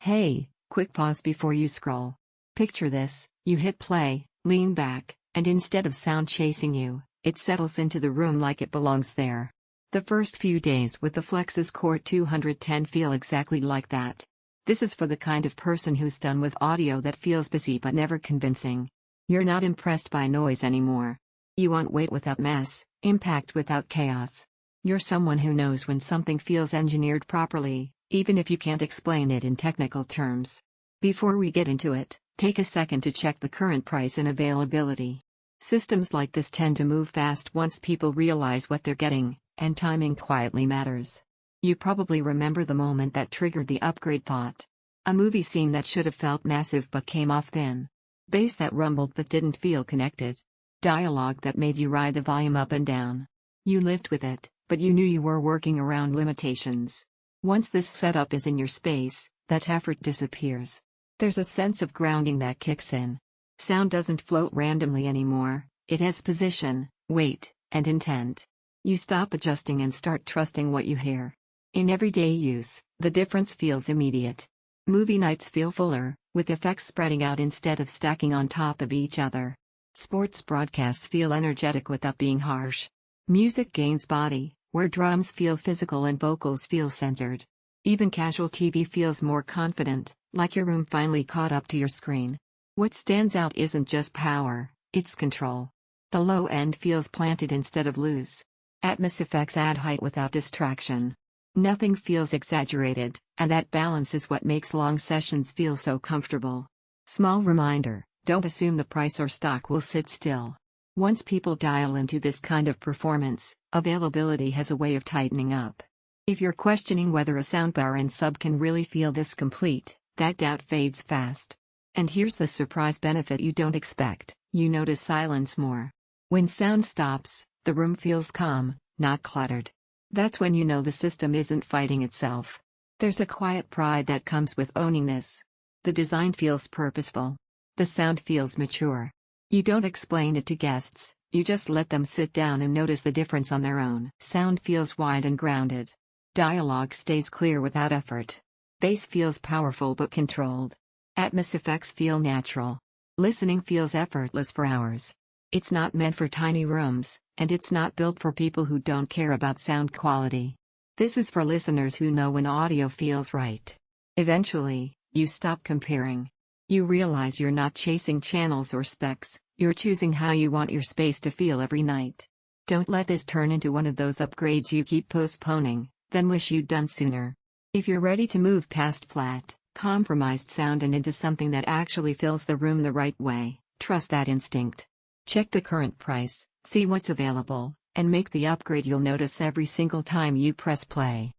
Hey, quick pause before you scroll. Picture this: you hit play, lean back, and instead of sound chasing you, it settles into the room like it belongs there. The first few days with the Flexus CORE 210 feel exactly like that. This is for the kind of person who's done with audio that feels busy but never convincing. You're not impressed by noise anymore. You want weight without mess, impact without chaos. You're someone who knows when something feels engineered properly, even if you can't explain it in technical terms. Before we get into it, take a second to check the current price and availability. Systems like this tend to move fast once people realize what they're getting, and timing quietly matters. You probably remember the moment that triggered the upgrade thought. A movie scene that should have felt massive but came off thin. Bass that rumbled but didn't feel connected. Dialogue that made you ride the volume up and down. You lived with it, but you knew you were working around limitations. Once this setup is in your space, that effort disappears. There's a sense of grounding that kicks in. Sound doesn't float randomly anymore, it has position, weight, and intent. You stop adjusting and start trusting what you hear. In everyday use, the difference feels immediate. Movie nights feel fuller, with effects spreading out instead of stacking on top of each other. Sports broadcasts feel energetic without being harsh. Music gains body, where drums feel physical and vocals feel centered. Even casual TV feels more confident, like your room finally caught up to your screen. What stands out isn't just power, it's control. The low end feels planted instead of loose. Atmos effects add height without distraction. Nothing feels exaggerated, and that balance is what makes long sessions feel so comfortable. Small reminder: don't assume the price or stock will sit still. Once people dial into this kind of performance, availability has a way of tightening up. If you're questioning whether a soundbar and sub can really feel this complete, that doubt fades fast. And here's the surprise benefit you don't expect: you notice silence more. When sound stops, the room feels calm, not cluttered. That's when you know the system isn't fighting itself. There's a quiet pride that comes with owning this. The design feels purposeful. The sound feels mature. You don't explain it to guests, you just let them sit down and notice the difference on their own. Sound feels wide and grounded. Dialogue stays clear without effort. Bass feels powerful but controlled. Atmos effects feel natural. Listening feels effortless for hours. It's not meant for tiny rooms, and it's not built for people who don't care about sound quality. This is for listeners who know when audio feels right. Eventually, you stop comparing. You realize you're not chasing channels or specs, you're choosing how you want your space to feel every night. Don't let this turn into one of those upgrades you keep postponing, then wish you'd done sooner. If you're ready to move past flat, compromised sound and into something that actually fills the room the right way, trust that instinct. Check the current price, see what's available, and make the upgrade you'll notice every single time you press play.